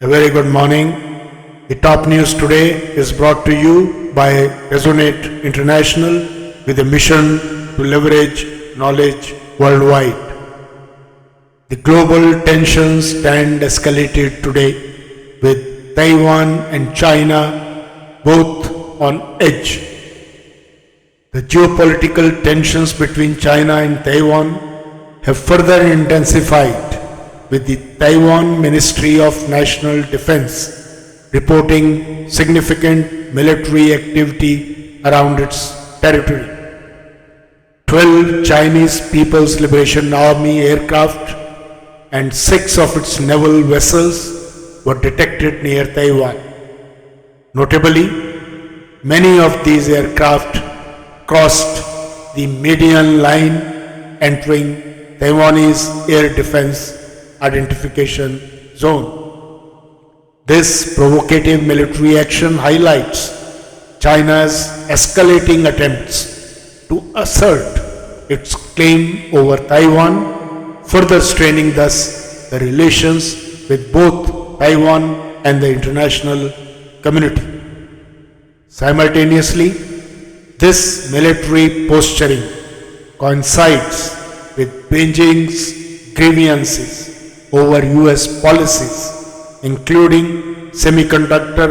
A very good morning. The top news today is brought to you by Resonate International with a mission to leverage knowledge worldwide. The global tensions stand escalated today with Taiwan and China both on edge. The geopolitical tensions between China and Taiwan have further intensified, with the Taiwan Ministry of National Defense reporting significant military activity around its territory. 12 Chinese People's Liberation Army aircraft and 6 of its naval vessels were detected near Taiwan. Notably, many of these aircraft crossed the median line entering Taiwanese air defense identification zone. This provocative military action highlights China's escalating attempts to assert its claim over Taiwan, further straining thus the relations with both Taiwan and the international community. Simultaneously, this military posturing coincides with Beijing's grievances over US policies, including semiconductor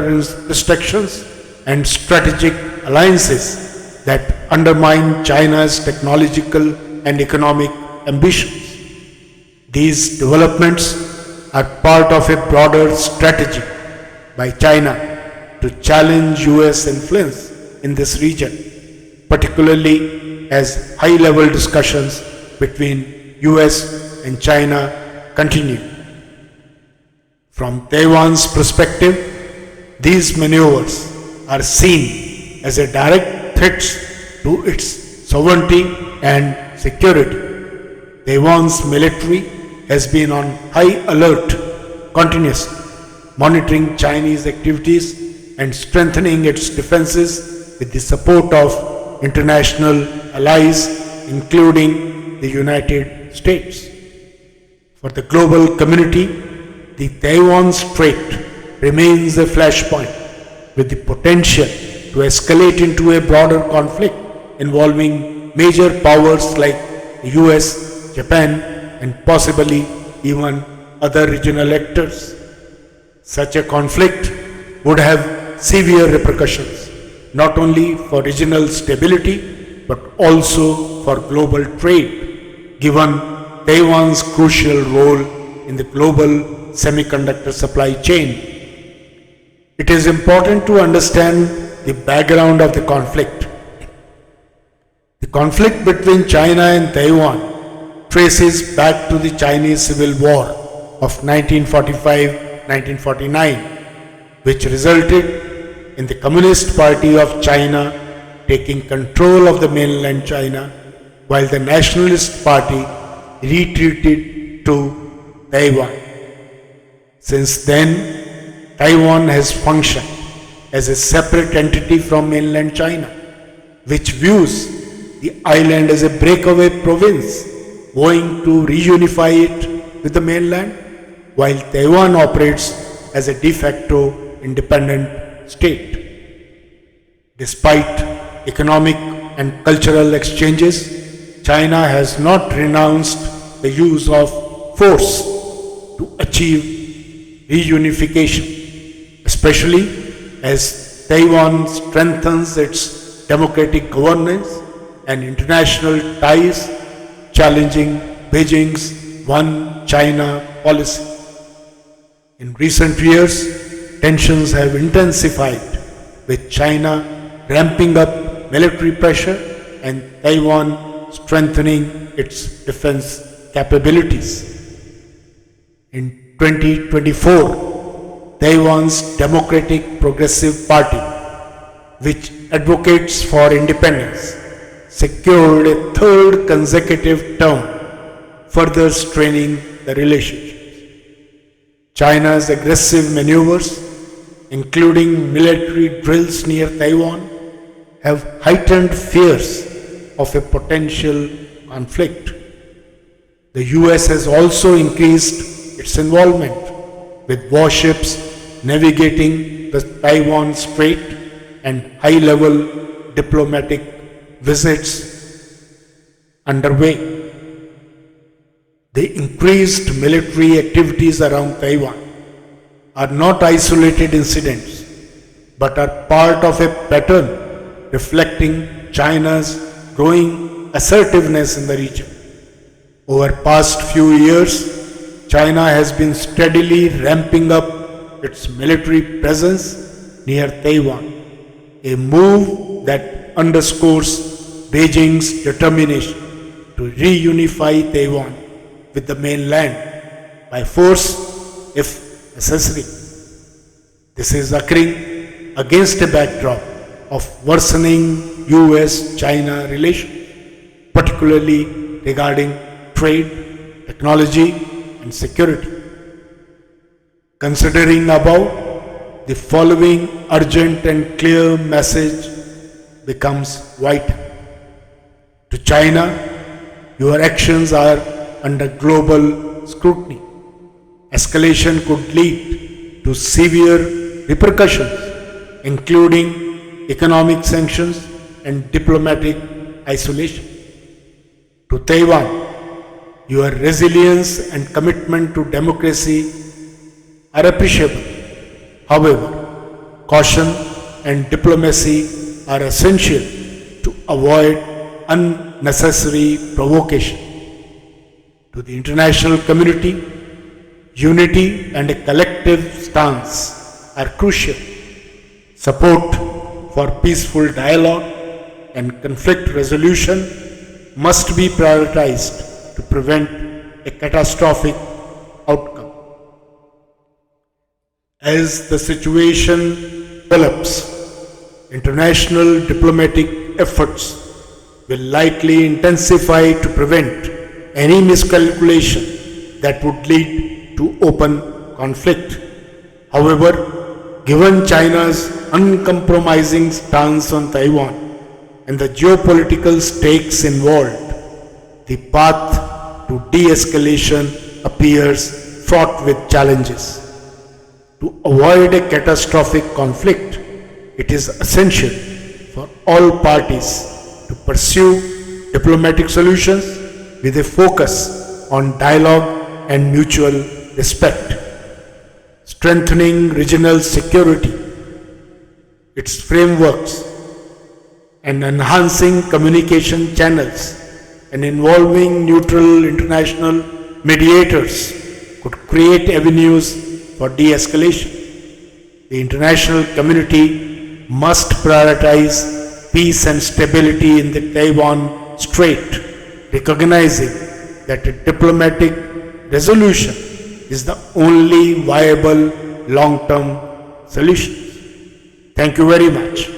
restrictions and strategic alliances that undermine China's technological and economic ambitions. These developments are part of a broader strategy by China to challenge US influence in this region, particularly as high-level discussions between US and China continue. From Taiwan's perspective, these maneuvers are seen as a direct threat to its sovereignty and security. Taiwan's military has been on high alert continuously, monitoring Chinese activities and strengthening its defenses with the support of international allies, including the United States. For the global community, the Taiwan Strait remains a flashpoint with the potential to escalate into a broader conflict involving major powers like the US, Japan, and possibly even other regional actors. Such a conflict would have severe repercussions, not only for regional stability but also for global trade, given Taiwan's crucial role in the global semiconductor supply chain. It is important to understand the background of the conflict. The conflict between China and Taiwan traces back to the Chinese Civil War of 1945-1949, which resulted in the Communist Party of China taking control of the mainland China, while the Nationalist Party retreated to Taiwan. Since then, Taiwan has functioned as a separate entity from mainland China, which views the island as a breakaway province, owing to reunify it with the mainland, while Taiwan operates as a de facto independent state. Despite economic and cultural exchanges, China has not renounced the use of force to achieve reunification, especially as Taiwan strengthens its democratic governance and international ties, challenging Beijing's One China policy. In recent years, tensions have intensified, with China ramping up military pressure and Taiwan strengthening its defense capabilities. In 2024, Taiwan's Democratic Progressive Party, which advocates for independence, secured a third consecutive term, further straining the relationships. China's aggressive maneuvers, including military drills near Taiwan, have heightened fears of a potential conflict. The US has also increased its involvement, with warships navigating the Taiwan Strait and high-level diplomatic visits underway. The increased military activities around Taiwan are not isolated incidents, but are part of a pattern reflecting China's growing assertiveness in the region. Over past few years, China has been steadily ramping up its military presence near Taiwan, a move that underscores Beijing's determination to reunify Taiwan with the mainland by force if necessary. This is occurring against a backdrop of worsening US-China relations, particularly regarding trade, technology, and security. Considering above, the following urgent and clear message becomes vital. To China, your actions are under global scrutiny. Escalation could lead to severe repercussions, including economic sanctions and diplomatic isolation. To Taiwan, your resilience and commitment to democracy are appreciable. However, caution and diplomacy are essential to avoid unnecessary provocation. To the international community, unity and a collective stance are crucial. Support for peaceful dialogue and conflict resolution must be prioritized to prevent a catastrophic outcome. As the situation develops, international diplomatic efforts will likely intensify to prevent any miscalculation that would lead to open conflict. However, given China's uncompromising stance on Taiwan and the geopolitical stakes involved, the path to de-escalation appears fraught with challenges. To avoid a catastrophic conflict, it is essential for all parties to pursue diplomatic solutions with a focus on dialogue and mutual respect. Strengthening regional security, its frameworks, and enhancing communication channels and involving neutral international mediators could create avenues for de-escalation. The international community must prioritize peace and stability in the Taiwan Strait, recognizing that a diplomatic resolution is the only viable long-term solution. Thank you very much.